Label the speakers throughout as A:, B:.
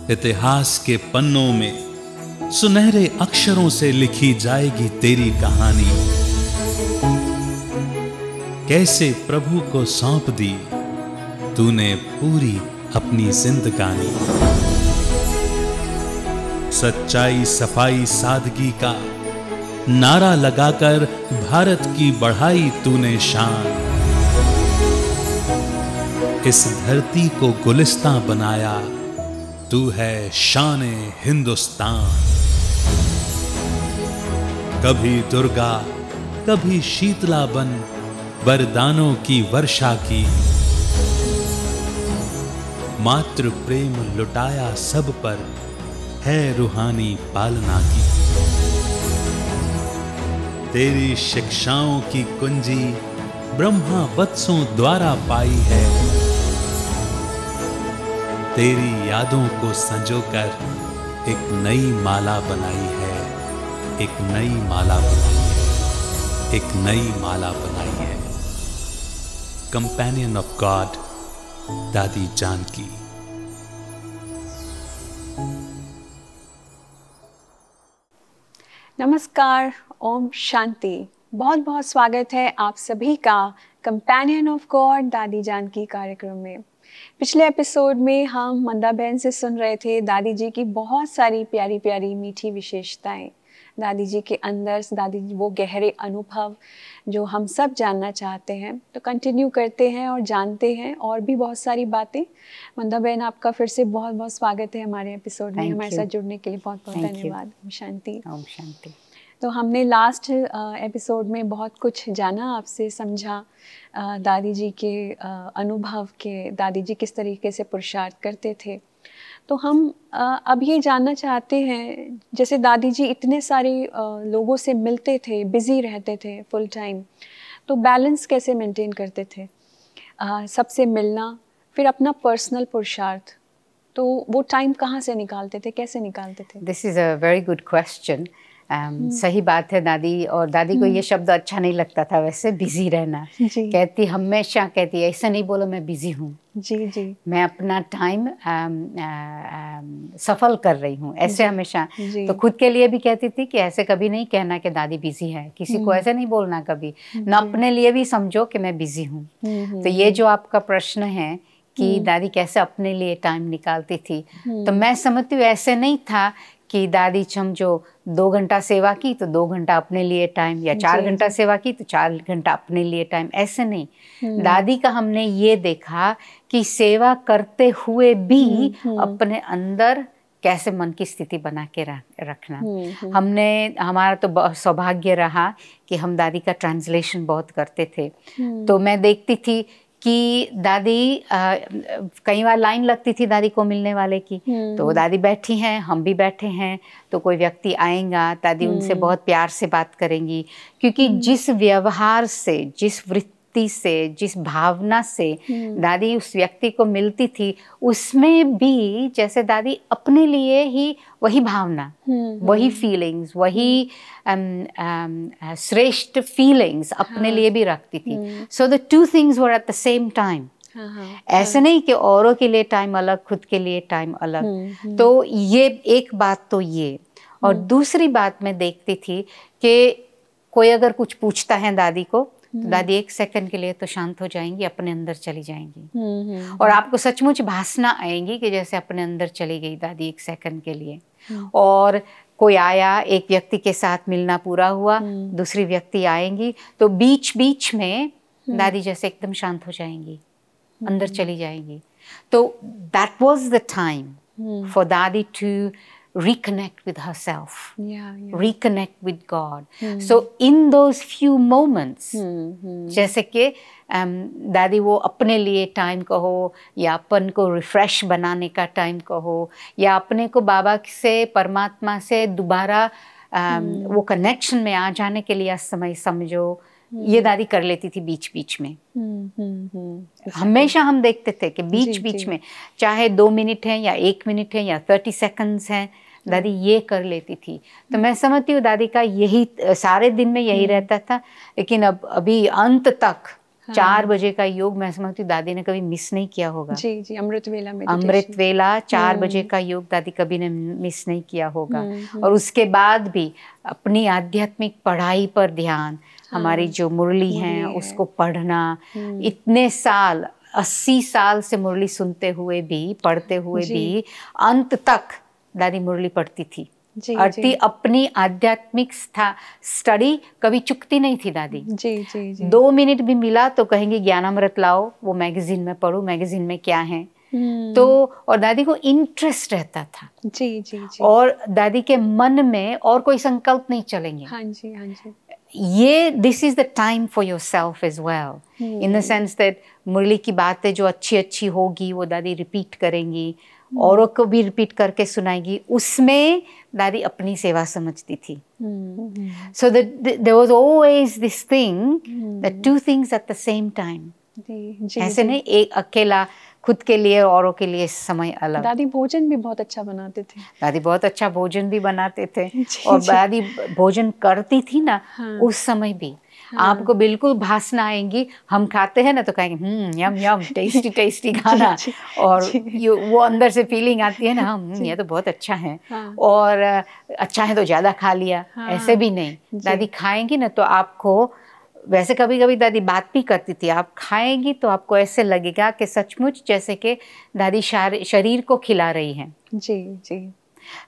A: इतिहास के पन्नों में सुनहरे अक्षरों से लिखी जाएगी तेरी कहानी। कैसे प्रभु को सौंप दी तूने पूरी अपनी जिंदगानी। सच्चाई, सफाई, सादगी का नारा लगाकर भारत की बढ़ाई तूने शान। इस धरती को गुलिस्तां बनाया तू है शान-ए हिंदुस्तान। कभी दुर्गा कभी शीतला बन वरदानों की वर्षा की। मातृ प्रेम लुटाया सब पर है रूहानी पालना की। तेरी शिक्षाओं की कुंजी ब्रह्मा वत्सों द्वारा पाई है। तेरी यादों को संजोकर एक नई माला बनाई है, एक नई माला बनाई है, एक नई माला बनाई है। कंपेनियन ऑफ गॉड, दादी जानकी।
B: नमस्कार, ओम शांति। बहुत बहुत स्वागत है आप सभी का कंपेनियन ऑफ गॉड दादी जानकी कार्यक्रम में। पिछले एपिसोड में हम मंदा बहन से सुन रहे थे दादी जी की बहुत सारी प्यारी प्यारी मीठी विशेषताएं, दादी जी के अंदर दादी वो गहरे अनुभव जो हम सब जानना चाहते हैं। तो कंटिन्यू करते हैं और जानते हैं और भी बहुत सारी बातें। मंदा बहन, आपका फिर से बहुत बहुत स्वागत है हमारे एपिसोड में। हमारे साथ जुड़ने के लिए बहुत बहुत धन्यवाद। ओम शांति।
C: ओम शांति।
B: तो हमने लास्ट एपिसोड में बहुत कुछ जाना, आपसे समझा दादी जी के अनुभव के, दादी जी किस तरीके से पुरुषार्थ करते थे। तो हम अब ये जानना चाहते हैं, जैसे दादी जी इतने सारे लोगों से मिलते थे, बिज़ी रहते थे फुल टाइम, तो बैलेंस कैसे मेंटेन करते थे? सबसे मिलना, फिर अपना पर्सनल पुरुषार्थ, तो वो टाइम कहाँ से निकालते थे, कैसे निकालते थे?
C: This is a very good question. सही बात है दादी, और दादी को ये शब्द अच्छा नहीं लगता था वैसे, बिजी रहना। कहती, हमेशा कहती है ऐसा नहीं बोलो मैं बिजी हूँ, जी जी, मैं अपना टाइम सफल कर रही हूँ, ऐसे हमेशा। तो खुद के लिए भी कहती थी कि ऐसे कभी नहीं कहना कि दादी बिजी है, किसी को ऐसे नहीं बोलना कभी, ना अपने लिए भी समझो कि मैं बिजी हूँ। तो ये जो आपका प्रश्न है कि दादी कैसे अपने लिए टाइम निकालती थी, तो मैं समझती हूँ ऐसे नहीं था कि दादी समझो 2 घंटा सेवा की तो 2 घंटा अपने लिए टाइम, या 4 घंटा सेवा की तो 4 घंटा अपने लिए टाइम, ऐसे नहीं। दादी का हमने ये देखा कि सेवा करते हुए भी अपने अंदर कैसे मन की स्थिति बना के रखना। हमारा तो सौभाग्य रहा कि हम दादी का ट्रांसलेशन बहुत करते थे। तो मैं देखती थी कि दादी कई बार लाइन लगती थी दादी को मिलने वाले की, तो दादी बैठी हैं, हम भी बैठे हैं, तो कोई व्यक्ति आएगा, दादी उनसे बहुत प्यार से बात करेंगी, क्योंकि जिस व्यवहार से, जिस वृत्ति से, जिस भावना से दादी उस व्यक्ति को मिलती थी, उसमें भी जैसे दादी अपने लिए ही वही भावना, वही फीलिंग्स, वही श्रेष्ठ फीलिंग्स अपने लिए भी रखती थी। So the two things were at the same time. ऐसे नहीं कि औरों के लिए टाइम अलग, खुद के लिए टाइम अलग। तो ये एक बात तो ये। और दूसरी बात मैं देखती थी कि कोई अगर कुछ पूछता है दादी को, तो दादी 1 सेकंड के लिए तो शांत हो जाएंगी, अपने अंदर चली जाएंगी, और आपको सचमुच भासना आएंगी कि जैसे अपने अंदर चली गई दादी 1 सेकंड के लिए। और कोई आया, एक व्यक्ति के साथ मिलना पूरा हुआ, दूसरी व्यक्ति आएंगी, तो बीच बीच में दादी जैसे एकदम शांत हो जाएंगी, अंदर चली जाएंगी। तो that was the time for दादी to reconnect with herself, reconnect with God. So in those few moments, जैसे कि दादी वो अपने लिए टाइम कहो, या अपन को रिफ्रेश बनाने का टाइम कहो, या अपने को बाबा से, परमात्मा से दोबारा वो कनेक्शन में आ जाने के लिए समय समझो, ये दादी कर लेती थी बीच बीच में। हमेशा हम देखते थे कि बीच बीच में, चाहे 2 मिनट है या 1 मिनट है या 30 सेकंड्स हैं, दादी ये कर लेती थी। तो मैं समझती हूँ दादी का यही सारे दिन में यही रहता था, लेकिन अब अभी अंत तक 4 बजे का योग मैं समझती हूँ दादी ने कभी मिस नहीं किया होगा।
B: जी जी, अमृत वेला meditation।
C: अमृत वेला 4 बजे का योग दादी कभी ने मिस नहीं किया होगा। और उसके बाद भी अपनी आध्यात्मिक पढ़ाई पर ध्यान, हमारी जो मुरली है उसको पढ़ना, इतने साल 80 साल से मुरली सुनते हुए भी, पढ़ते हुए भी अंत तक दादी मुरली पढ़ती थी। अपनी आध्यात्मिक स्टडी कभी चुकती नहीं थी दादी।
B: जी जी जी।
C: 2 मिनट भी मिला तो कहेंगे ज्ञानामृत लाओ, वो मैगजीन में पढ़ो, मैगजीन में क्या है। तो और दादी को इंटरेस्ट रहता था।
B: जी जी जी।
C: और दादी के मन में और कोई संकल्प नहीं चलेंगे।
B: हाँ जी हाँ जी।
C: ये this is the time for your self as well, in the sense that Murli की बातें जो अच्छी अच्छी होगी वो दादी रिपीट करेंगी, औरों को भी रिपीट करके सुनाएगी। उसमें दादी अपनी सेवा समझती थी। So there was always this thing that 2 things at the same time. ऐसे नहीं एक अकेला खुद के लिए औरों के लिए समय अलग।
B: दादी भोजन भी बहुत अच्छा बनाते थे।
C: दादी बहुत अच्छा भोजन भी बनाते थे। और दादी भोजन करती थी ना, उस समय भी आपको बिल्कुल भासना आएंगी। हम खाते हैं ना तो कहेंगे यम यम, टेस्टी टेस्टी खाना। और वो अंदर से फीलिंग आती है ना, ये तो बहुत अच्छा है। और अच्छा है तो ज़्यादा खा लिया, ऐसे भी नहीं। दादी खाएंगी ना तो आपको, वैसे कभी कभी दादी बात भी करती थी, आप खाएंगी तो आपको ऐसे लगेगा कि सचमुच जैसे कि दादी शरीर को खिला रही हैं।
B: जी जी।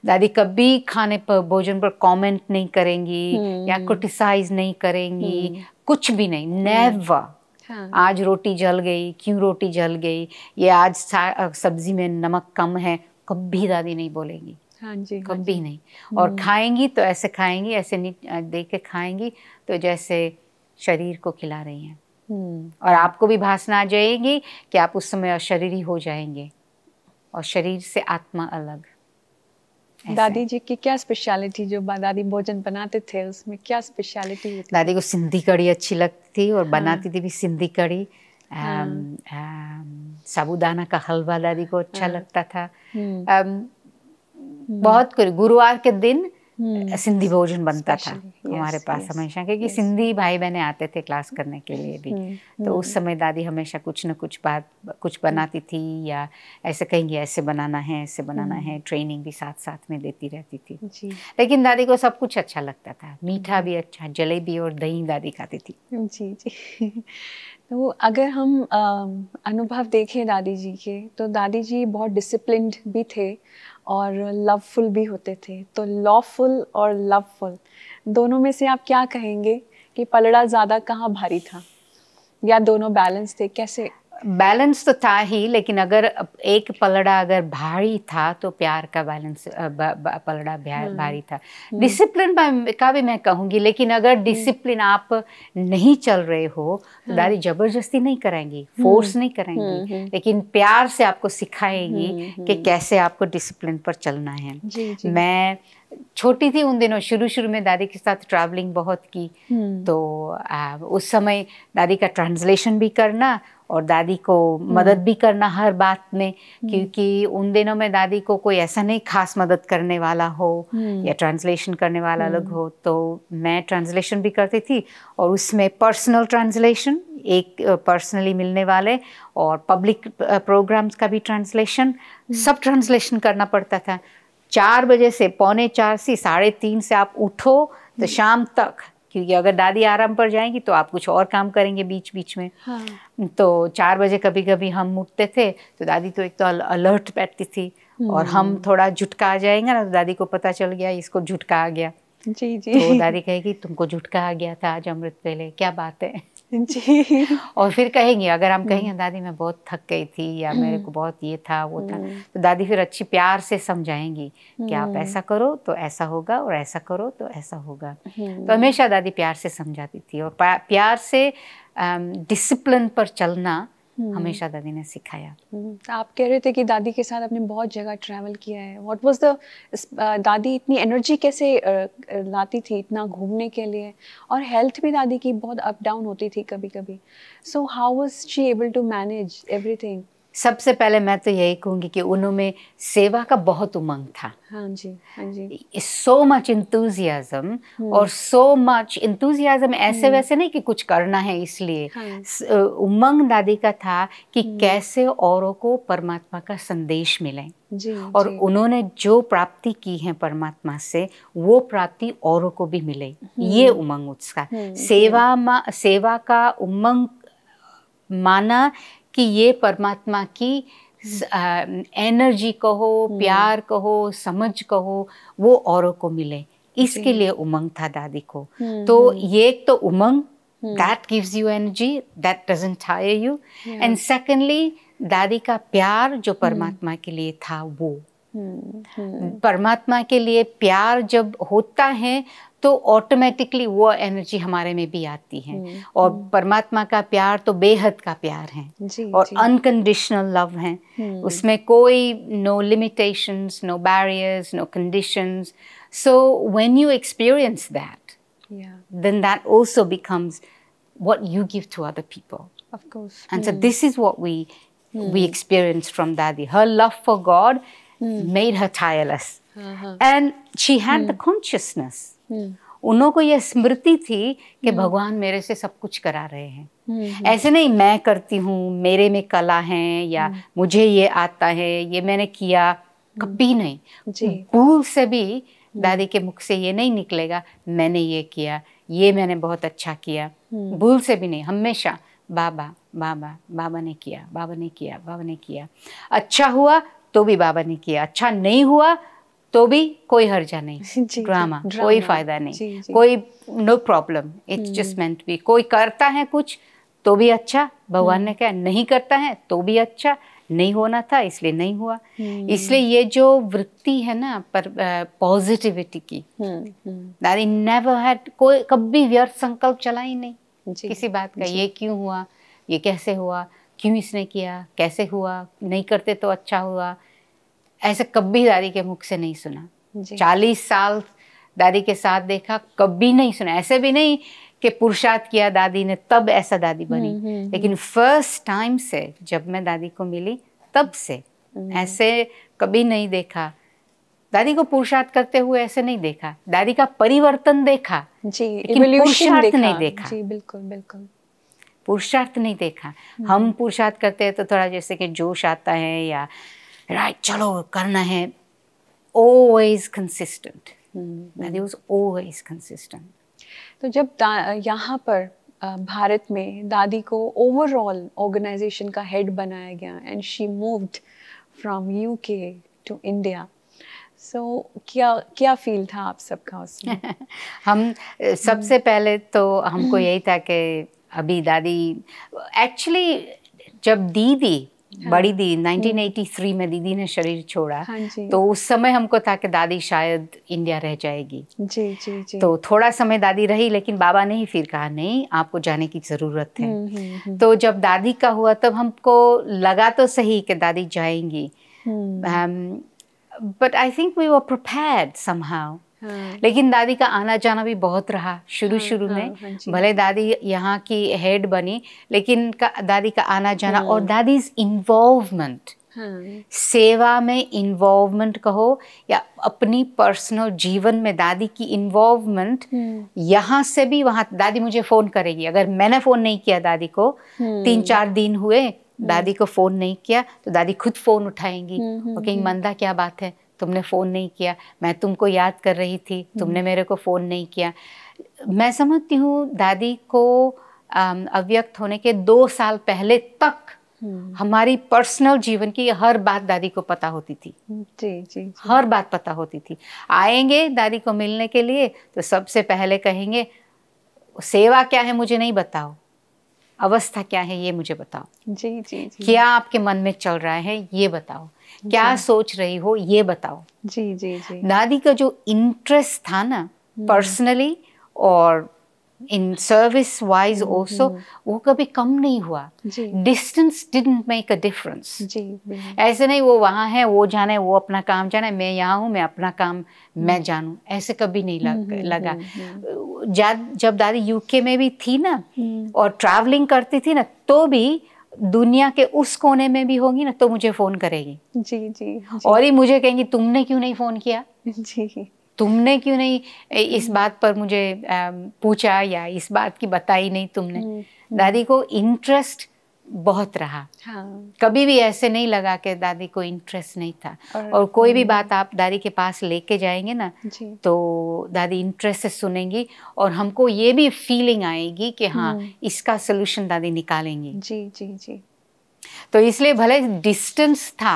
C: दादी कभी खाने पर, भोजन पर कमेंट नहीं करेंगी या क्रिटिसाइज नहीं करेंगी, कुछ भी नहीं, नेवर। आज रोटी जल गई, क्यों रोटी जल गई, ये आज सब्जी में नमक कम है, कभी दादी नहीं बोलेंगी।
B: हाँ जी,
C: कभी नहीं। और खाएंगी तो ऐसे खाएंगी, ऐसे नहीं देख के खाएंगी तो जैसे शरीर को खिला रही हैं। और आपको भी भासना आ जाएगी कि आप उस समय अशरीरी हो जाएंगे और शरीर से आत्मा अलग।
B: दादी जी की क्या स्पेशलिटी, जो दादी भोजन बनाते थे उसमें क्या स्पेशलिटी होती?
C: दादी को सिंधी कड़ी अच्छी लगती थी और बनाती थी भी सिंधी कड़ी। साबूदाना का हलवा दादी को अच्छा लगता था। बहुत कुछ, गुरुवार के दिन सिंधी भोजन बनता था हमारे पास हमेशा, क्योंकि सिंधी भाई बहने आते थे क्लास करने के लिए भी। तो उस समय दादी हमेशा कुछ न कुछ बनाती थी, या ऐसे कहेंगे ऐसे बनाना है, ऐसे बनाना है। ट्रेनिंग भी साथ साथ में देती रहती थी
B: जी।
C: लेकिन दादी को सब कुछ अच्छा लगता था, मीठा भी अच्छा, जलेबी और दही दादी खाती थी।
B: जी जी। तो अगर हम अनुभव देखें दादी जी के, तो दादी जी बहुत डिसिप्लिन्ड भी थे और लवफुल भी होते थे। तो लॉफुल और लवफुल दोनों में से आप क्या कहेंगे कि पलड़ा ज़्यादा कहाँ भारी था, या दोनों बैलेंस थे? कैसे?
C: बैलेंस तो था ही, लेकिन अगर एक पलड़ा अगर भारी था तो प्यार का बैलेंस पलड़ा भारी था। डिसिप्लिन का भी मैं कहूँगी, लेकिन अगर डिसिप्लिन आप नहीं चल रहे हो तो दादी जबरदस्ती नहीं कराएंगी, फोर्स नहीं कराएंगी, लेकिन प्यार से आपको सिखाएंगी कि कैसे आपको डिसिप्लिन पर चलना है। मैं छोटी थी उन दिनों, शुरू में दादी के साथ ट्रैवलिंग बहुत की। तो उस समय दादी का ट्रांसलेशन भी करना और दादी को मदद भी करना हर बात में, क्योंकि उन दिनों में दादी को कोई ऐसा नहीं खास मदद करने वाला हो या ट्रांसलेशन करने वाला अलग हो। तो मैं ट्रांसलेशन भी करती थी, और उसमें पर्सनल ट्रांसलेशन, एक पर्सनली मिलने वाले, और पब्लिक प्रोग्राम्स का भी ट्रांसलेशन, सब ट्रांसलेशन करना पड़ता था। 4 बजे से 3:45 से 3:30 से आप उठो तो शाम तक, क्योंकि अगर दादी आराम पर जाएंगी तो आप कुछ और काम करेंगे बीच बीच में। तो 4 बजे कभी कभी हम उठते थे तो दादी तो एक तो अलर्ट बैठती थी, और हम थोड़ा झुटका आ जाएंगे ना तो दादी को पता चल गया इसको झुटका आ गया।
B: जी जी।
C: तो दादी कहेगी तुमको झुटका आ गया था आज अमृत वेले, क्या बात है
B: जी।
C: और फिर कहेंगे, अगर हम कहेंगे दादी मैं बहुत थक गई थी या मेरे को बहुत ये था वो था, तो दादी फिर अच्छी प्यार से समझाएंगी कि आप ऐसा करो तो ऐसा होगा और ऐसा करो तो ऐसा होगा। तो हमेशा दादी प्यार से समझाती थी, और प्यार से डिसिप्लिन पर चलना हमेशा दादी ने सिखाया।
B: आप कह रहे थे कि दादी के साथ आपने बहुत जगह ट्रैवल किया है। व्हाट वाज द दादी इतनी एनर्जी कैसे लाती थी इतना घूमने के लिए? और हेल्थ भी दादी की बहुत अप डाउन होती थी कभी कभी। So how was she able to manage everything?
C: सबसे पहले मैं तो यही कहूँगी कि उन्होंने सेवा का बहुत उमंग था।
B: हाँ जी, हाँ जी।
C: सो मच इंथुजियाज्म, और सो मच इंथुजियाज्म ऐसे वैसे नहीं कि कुछ करना है इसलिए।
B: हाँ।
C: उमंग दादी का था कि कैसे औरों को परमात्मा का संदेश मिले।
B: जी,
C: और
B: जी।
C: उन्होंने जो प्राप्ति की है परमात्मा से, वो प्राप्ति औरों को भी मिले, ये उमंग उसका। सेवा का उमंग माना कि ये परमात्मा की एनर्जी कहो, प्यार कहो, समझ कहो, वो औरों को मिले, इसके लिए उमंग था दादी को। तो ये तो उमंग, that gives you energy, that doesn't tire you, and secondly दादी का प्यार जो परमात्मा के लिए था वो। परमात्मा के लिए प्यार जब होता है तो ऑटोमेटिकली वो एनर्जी हमारे में भी आती है। और परमात्मा का प्यार तो बेहद का प्यार है और अनकंडीशनल लव है। उसमें कोई no limitations, no barriers, no conditions. So when you experience that, then that also becomes what you give to other people.
B: Of course.
C: And so this is what we experienced from Dadi. Her love for God made her tireless. And she had the consciousness. उन्हों को यह स्मृति थी कि भगवान मेरे से सब कुछ करा रहे हैं। ऐसे नहीं मैं करती हूँ, मेरे में कला है या मुझे ये आता है, ये मैंने किया, कभी नहीं। भूल से भी दादी के मुख से ये नहीं निकलेगा मैंने ये किया, ये मैंने बहुत अच्छा किया। भूल से भी नहीं, हमेशा बाबा बाबा बाबा ने किया, बाबा ने किया, बाबा ने किया। अच्छा हुआ तो भी बाबा ने किया, अच्छा नहीं हुआ तो भी कोई हर्जा नहीं, ड्रामा कोई फायदा नहीं, कोई no problem, it's just meant be. कोई करता है कुछ तो भी अच्छा, भगवान ने कहा, नहीं करता है तो भी अच्छा, नहीं होना था इसलिए नहीं हुआ। इसलिए ये जो वृत्ति है ना पर पॉजिटिविटी की, दादी नेवर हैड कोई कभी व्यर्थ संकल्प चला ही नहीं किसी बात का। ये क्यों हुआ, ये कैसे हुआ, क्यों इसने किया, कैसे हुआ, नहीं करते तो अच्छा हुआ, ऐसे कभी दादी के मुख से नहीं सुना। 40 साल दादी के साथ देखा, कभी नहीं सुना। ऐसे भी नहीं कि पुरुषार्थ किया दादी ने तब ऐसा दादी बनी, लेकिन फर्स्ट टाइम से जब मैं दादी को मिली तब से ऐसे कभी नहीं देखा। दादी को पुरुषार्थ करते हुए ऐसे नहीं देखा, दादी का परिवर्तन देखा, लेकिन पुरुषार्थ नहीं देखा।
B: जी, बिल्कुल बिल्कुल
C: पुरुषार्थ नहीं देखा। हम पुरुषार्थ करते हैं तो थोड़ा जैसे कि जोश आता है या राइट चलो करना है। Always consistent. Daddy was always consistent.
B: तो जब यहाँ पर भारत में दादी को ओवरऑल ऑर्गेनाइजेशन का हेड बनाया गया and she moved from UK to India, so क्या फील था आप सबका उसमें?
C: हम सबसे पहले तो हमको यही था कि अभी दादी एक्चुअली जब दीदी बड़ी दी 1983 में दीदी ने शरीर छोड़ा, तो उस समय हमको था कि दादी शायद इंडिया रह जाएगी। जी। तो थोड़ा समय दादी रही, लेकिन बाबा ने ही फिर कहा नहीं आपको जाने की ज़रूरत है। तो जब दादी का हुआ तब हमको लगा तो सही कि दादी जाएंगी, but I think we were prepared somehow. लेकिन दादी का आना जाना भी बहुत रहा शुरू में। भले दादी यहाँ की हेड बनी, लेकिन दादी का आना जाना और दादी इन्वॉल्वमेंट, सेवा में इन्वॉल्वमेंट कहो या अपनी पर्सनल जीवन में दादी की इन्वॉल्वमेंट, यहाँ से भी वहाँ दादी मुझे फ़ोन करेगी। अगर मैंने फ़ोन नहीं किया दादी को, 3-4 दिन हुए दादी को फ़ोन नहीं किया, तो दादी खुद फ़ोन उठाएंगी और कहेंगी मंदा क्या बात है, तुमने फ़ोन नहीं किया, मैं तुमको याद कर रही थी, तुमने मेरे को फ़ोन नहीं किया। मैं समझती हूँ दादी को अव्यक्त होने के 2 साल पहले तक हमारी पर्सनल जीवन की हर बात दादी को पता होती थी। जी। हर बात पता होती थी। आएंगे दादी को मिलने के लिए तो सबसे पहले कहेंगे सेवा क्या है मुझे नहीं बताओ, अवस्था क्या है ये मुझे बताओ, जी। क्या आपके मन में चल रहा है ये बताओ, क्या सोच रही हो ये बताओ। जी। दादी का जो इंटरेस्ट था ना पर्सनली और इन सर्विस वाइज ऑल्सो, वो कभी कम नहीं हुआ। Distance didn't make a difference. ऐसे नहीं वो वहाँ है वो जाने, वो अपना काम जाने, मैं यहाँ हूँ मैं अपना काम मैं जानूँ, ऐसे कभी नहीं लगा। जब दादी UK में भी थी ना और ट्रैवलिंग करती थी ना, तो भी दुनिया के उस कोने में भी होगी ना तो मुझे फ़ोन करेगी।
B: जी जी, जी।
C: और ही मुझे कहेंगी तुमने क्यों नहीं फ़ोन किया,
B: जी,
C: तुमने क्यों नहीं इस बात पर मुझे पूछा या इस बात की बताई नहीं तुमने। दादी को इंटरेस्ट बहुत रहा।
B: हाँ।
C: कभी भी ऐसे नहीं लगा कि दादी को इंटरेस्ट नहीं था। और कोई भी बात आप दादी के पास लेके जाएंगे ना तो दादी इंटरेस्ट से सुनेंगी और हमको ये भी फीलिंग आएगी कि हाँ इसका सोल्यूशन दादी निकालेंगी।
B: जी जी जी।
C: तो इसलिए भले डिस्टेंस था,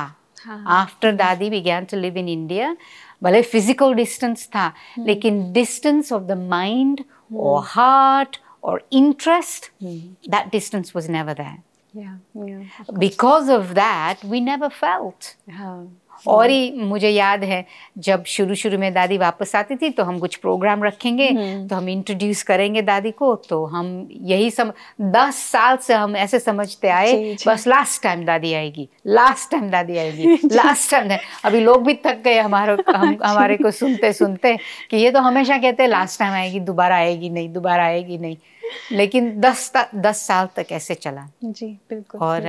C: after Dadi began to live in India, भले फिजिकल डिस्टेंस था लेकिन डिस्टेंस ऑफ द माइंड और हार्ट और interest, that distance was never there. Because of that we never felt. और ही मुझे याद है जब शुरू में दादी वापस आती थी तो हम कुछ प्रोग्राम रखेंगे तो हम इंट्रोड्यूस करेंगे दादी को, तो हम यही 10 साल से हम ऐसे समझते आए बस लास्ट टाइम दादी आएगी, लास्ट टाइम दादी आएगी, लास्ट टाइम। अभी लोग भी थक गए हमारे को सुनते सुनते कि ये तो हमेशा कहते हैं लास्ट टाइम आएगी, दोबारा आएगी नहीं, दोबारा आएगी नहीं। लेकिन 10 साल तक ऐसे चला।
B: जी बिल्कुल।
C: और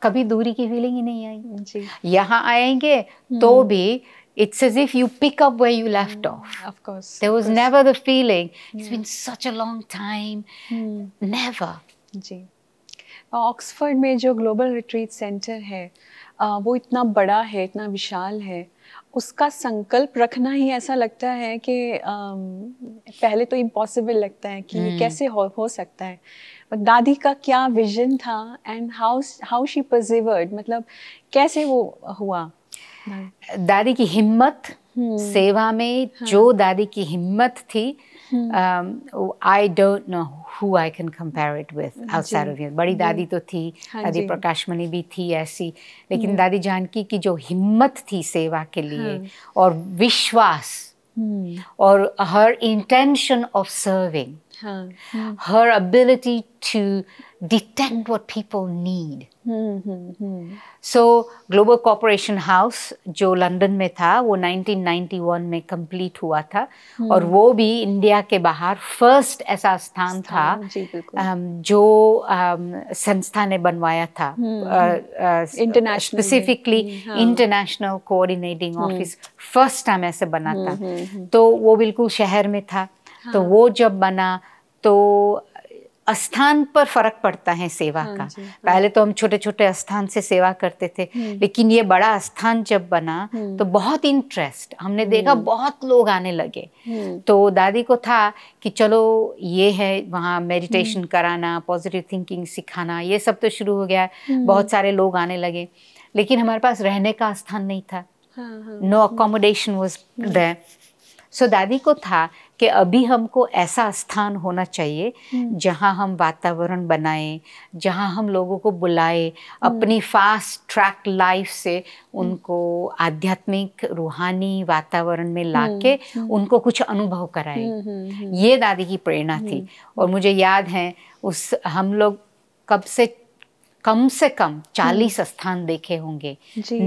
C: कभी दूरी की फीलिंग ही नहीं आई। जी। यहाँ आएंगे तो भी it's as if you pick up where you left off.
B: Of course.
C: There was never the feeling it's been such a long time. Never.
B: जी। ऑक्सफोर्ड में जो ग्लोबल रिट्रीट सेंटर है वो इतना बड़ा है, इतना विशाल है, उसका संकल्प रखना ही ऐसा लगता है कि पहले तो इम्पॉसिबल लगता है कि कैसे हो सकता है। दादी का क्या विजन था एंड हाउ शी परसिवर्ड, मतलब कैसे वो हुआ।
C: दादी की हिम्मत सेवा में, जो दादी की हिम्मत थी, I don't know who I can compare it with outside of here. बड़ी दादी तो थी, दादी प्रकाशमणि भी थी ऐसी, लेकिन दादी जानकी की जो हिम्मत थी सेवा के लिए और विश्वास और her intention of serving, her ability to detect what people need. So global corporation house जो लंदन में था वो 1991 में कंप्लीट हुआ था और वो भी इंडिया के बाहर फर्स्ट ऐसा स्थान था जो संस्था ने बनवाया था, specifically international coordinating office first time ऐसे बना था। तो वो बिल्कुल शहर में था। तो वो जब बना तो स्थान पर फर्क पड़ता है सेवा का। पहले तो हम छोटे छोटे स्थान से सेवा करते थे, लेकिन ये बड़ा स्थान जब बना तो बहुत इंटरेस्ट, हमने देखा बहुत लोग आने लगे। तो दादी को था कि चलो ये है वहाँ मेडिटेशन कराना, पॉजिटिव थिंकिंग सिखाना, ये सब तो शुरू हो गया, बहुत सारे लोग आने लगे, लेकिन हमारे पास रहने का स्थान नहीं था। No accommodation was there. So दादी को था कि अभी हमको ऐसा स्थान होना चाहिए जहाँ हम वातावरण बनाएं, जहाँ हम लोगों को बुलाएं, अपनी फास्ट ट्रैक लाइफ से उनको आध्यात्मिक रूहानी वातावरण में लाके उनको कुछ अनुभव कराएं। ये दादी की प्रेरणा थी। और मुझे याद है हम लोग कम से कम 40 स्थान देखे होंगे,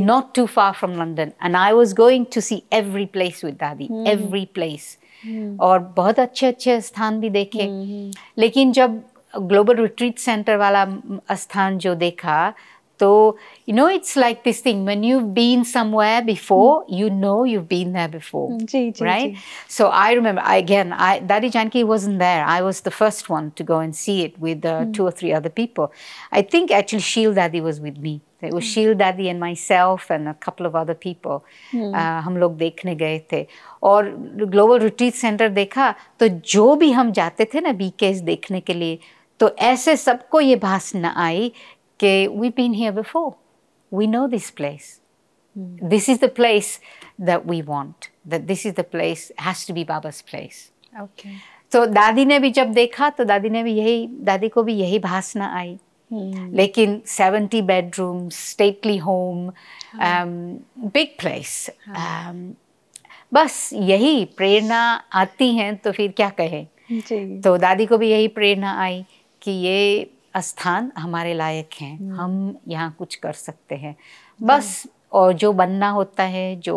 C: not too far from London, and I was going to see every place with दादी, every place, और बहुत अच्छे स्थान भी देखे। लेकिन जब ग्लोबल रिट्रीट सेंटर वाला स्थान जो देखा तो it's like this thing, when you've been somewhere before, you've been there before, right? So I remember, Dadi Janki wasn't there. I was the first one to go and see it with 2 or 3 other people. I think actually Sheil Dadi was with me. It was Sheil Dadi and myself and a couple of other people. हम लोग देखने गए थे और global retreat centre देखा तो जो भी हम जाते थे ना बीकेस देखने के लिए, तो ऐसे सबको ये भावना आई कि we've been here before, we know this place, this is the place that we want, that this is the place, has to be Baba's place.
B: Okay.
C: तो दादी ने भी जब देखा तो दादी को भी यही भावना आई। लेकिन 70 bedrooms, stately home, big place, बस यही प्रेरणा आती है तो फिर क्या कहें। तो दादी को भी यही प्रेरणा आई कि ये स्थान हमारे लायक हैं, हम यहाँ कुछ कर सकते हैं। बस और जो बनना होता है, जो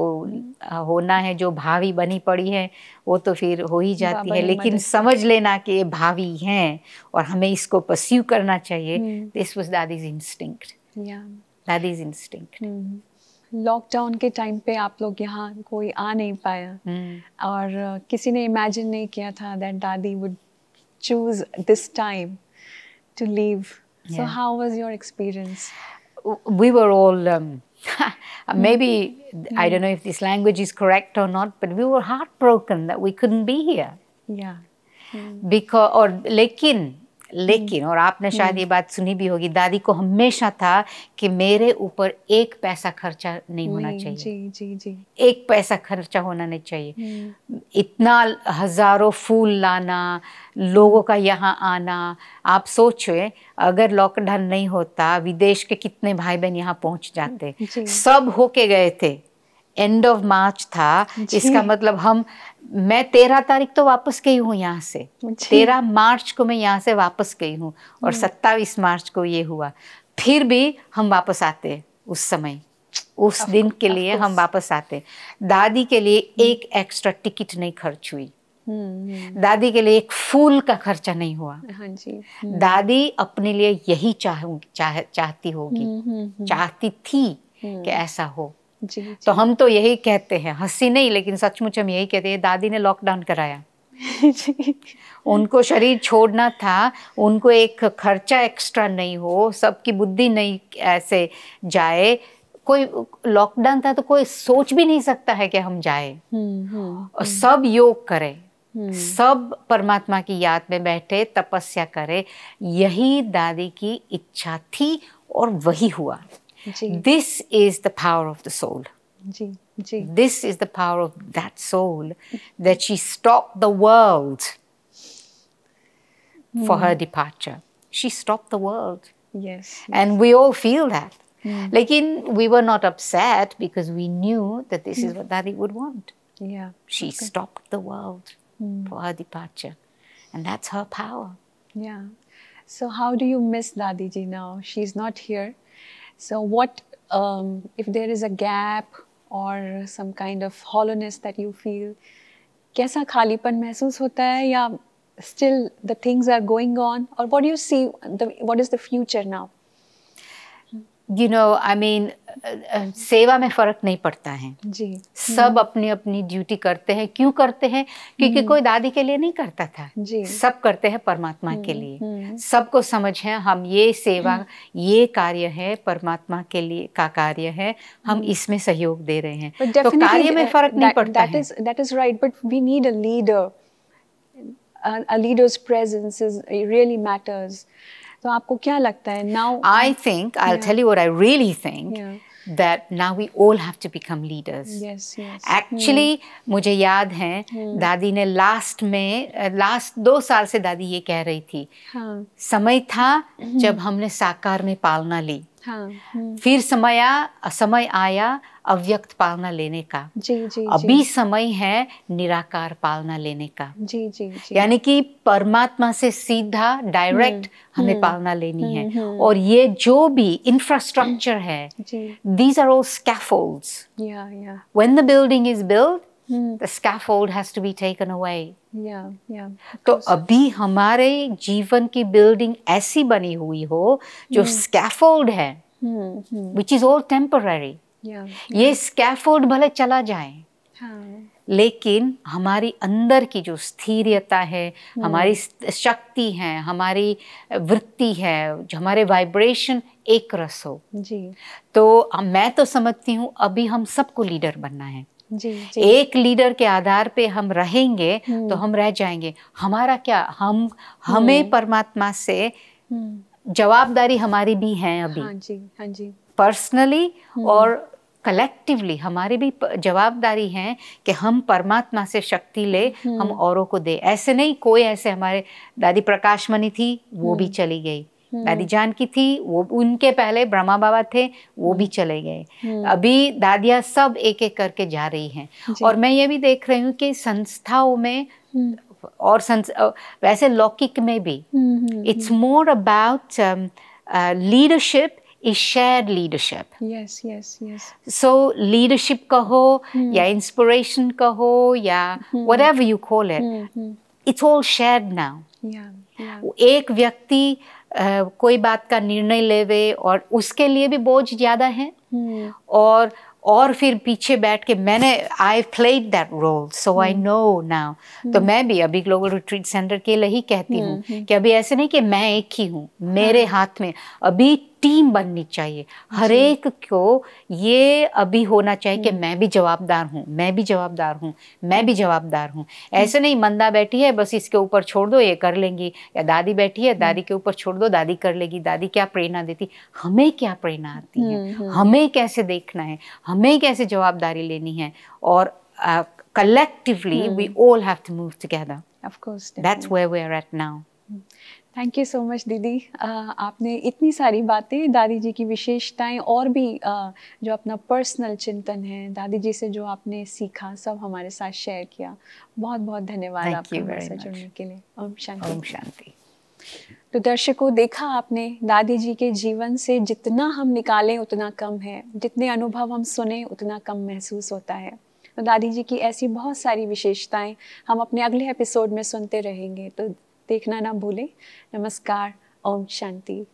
C: होना है, जो भावी बनी पड़ी है, वो तो फिर हो ही जाती है, लेकिन समझ लेना कि ये भावी हैं और हमें इसको परस्यू करना चाहिए। दिस वाज दादीज इंस्टिंक्ट, दादीज इंस्टिंक्ट।
B: लॉकडाउन के टाइम पे आप लोग यहाँ कोई आ नहीं पाया और किसी ने इमेजिन नहीं किया था that Dadi would choose this time to leave. So how was your experience?
C: We were all maybe I don't know if this language is correct or not, but we were heartbroken that we couldn't be here. Because और लेकिन और आपने शायद ये बात सुनी भी होगी, दादी को हमेशा था कि मेरे ऊपर एक पैसा खर्चा नहीं होना चाहिए। जी। एक पैसा खर्चा होना नहीं चाहिए। इतना हजारों फूल लाना, लोगों का यहाँ आना, आप सोचिए अगर लॉकडाउन नहीं होता विदेश के कितने भाई बहन यहाँ पहुँच जाते। सब होके गए थे, एंड ऑफ मार्च था, इसका मतलब मैं 13 तारीख तो वापस गई हूँ यहाँ से, 13 मार्च को मैं यहाँ से वापस गई हूँ और 27 मार्च को ये हुआ। फिर भी हम वापस आते उस समय, उस दिन के लिए हम वापस आते। दादी के लिए एक एक्स्ट्रा टिकट नहीं खर्च हुई, दादी के लिए एक फूल का खर्चा नहीं हुआ। दादी अपने लिए यही चाहती होगी, चाहती थी कि ऐसा हो। तो हम तो यही कहते हैं, हंसी नहीं लेकिन सचमुच हम यही कहते हैं, दादी ने लॉकडाउन कराया। उनको शरीर छोड़ना था, उनको एक खर्चा एक्स्ट्रा नहीं हो, सबकी बुद्धि नहीं ऐसे जाए। कोई लॉकडाउन था तो कोई सोच भी नहीं सकता है कि हम जाए। और सब योग करे, सब परमात्मा की याद में बैठे, तपस्या करे, यही दादी की इच्छा थी और वही हुआ। This is the power of the soul. This is the power of that soul, that she stopped the world for her departure. She stopped the world. Yes. And we all feel that. Lekin we were not upset because we knew that this is what Dadi would want. She stopped the world for her departure. And that's her power.
B: So how do you miss Dadi ji now? She's not here. So what, if there is a gap or some kind of hollowness that you feel, कैसा खालीपन महसूस होता है, या still the things are going on, or what do you see, what is the future now?
C: You know, I mean, सेवा में फर्क नहीं पड़ता है जी। सब अपनी अपनी ड्यूटी करते हैं। क्यों करते हैं? क्योंकि कोई दादी के लिए नहीं करता था जी। सब करते हैं परमात्मा के लिए। सबको समझ है हम ये सेवा, ये कार्य है परमात्मा के लिए का कार्य है, हम इसमें सहयोग दे रहे हैं। तो कार्य में फर्क नहीं पड़ता है।
B: That is right, but we need a leader. A leader's presence really matters. तो आपको क्या लगता है now?
C: I think I'll tell you what I really think. That now we all have to become leaders.
B: Yes.
C: Actually, मुझे याद है दादी ने लास्ट 2 साल से दादी ये कह रही थी, समय था जब हमने साकार में पालना ली, फिर समय आया अव्यक्त पालना लेने का। जी। अभी समय है निराकार पालना लेने का। जी। यानी कि परमात्मा से सीधा डायरेक्ट हमें पालना लेनी है। और ये जो भी इंफ्रास्ट्रक्चर है, these are all scaffolds. When the building is built, the scaffold has to be taken away. तो अभी हमारे जीवन की बिल्डिंग ऐसी बनी हुई हो जो स्कैफोल्ड है, which is all temporary. ये स्कैफोल्ड भले चला जाए, लेकिन हमारी अंदर की जो स्थिरता है, हमारी शक्ति है, हमारी वृत्ति है, जो हमारे वाइब्रेशन एक रस हो जी। तो मैं तो समझती हूँ अभी हम सबको लीडर बनना है जी। एक लीडर के आधार पे हम रहेंगे तो हम रह जाएंगे। हमारा क्या, हमें परमात्मा से जवाबदारी हमारी भी है अभी। हाँ जी। पर्सनली और कलेक्टिवली हमारी भी जवाबदारी है कि हम परमात्मा से शक्ति ले, हम औरों को दे। ऐसे नहीं कोई ऐसे, हमारे दादी प्रकाशमणि थी वो भी चली गई, दादी जानकी थी वो, उनके पहले ब्रह्मा बाबा थे वो भी चले गए। अभी दादियाँ सब एक एक करके जा रही हैं। और मैं ये भी देख रही हूँ कि संस्थाओं में और वैसे लौकिक में भी it's more about leadership is shared leadership.
B: Yes, yes, yes.
C: So leadership कहो या inspiration कहो या whatever you call it, it's all shared now.
B: Yeah, yeah.
C: एक व्यक्ति कोई बात का निर्णय लेवे और उसके लिए भी बोझ ज़्यादा है, और फिर पीछे बैठ के I played that role, so I know now. तो मैं भी अभी ग्लोबल रिट्रीट सेंटर के लिए ही कहती हूँ कि अभी ऐसे नहीं कि मैं एक ही हूँ, मेरे हाथ में अभी टीम बननी चाहिए। हर एक को ये अभी होना चाहिए कि मैं भी जवाबदार हूँ, मैं भी जवाबदार हूँ, मैं भी जवाबदार हूँ। ऐसे नहीं मंदा बैठी है बस इसके ऊपर छोड़ दो ये कर लेंगी, या दादी बैठी है दादी के ऊपर छोड़ दो दादी कर लेगी। दादी क्या प्रेरणा देती, हमें क्या प्रेरणा आती है, हमें कैसे देखना है, हमें कैसे जवाबदारी लेनी है, और collectively we all have to move together.
B: Of course,
C: that's where we are at now.
B: Thank you so much दीदी। आपने इतनी सारी बातें, दादी जी की विशेषताएं और भी जो अपना पर्सनल चिंतन है, दादी जी से जो आपने सीखा, सब हमारे साथ शेयर किया। बहुत बहुत धन्यवाद आपका हमारे साथ जुड़ने के लिए। ओम शांति।
C: ओम शांति।
B: तो दर्शकों, देखा आपने, दादी जी के जीवन से जितना हम निकालें उतना कम है, जितने अनुभव हम सुने उतना कम महसूस होता है। तो दादी जी की ऐसी बहुत सारी विशेषताएं हम अपने अगले एपिसोड में सुनते रहेंगे, तो देखना ना भूलें। नमस्कार। ओम शांति।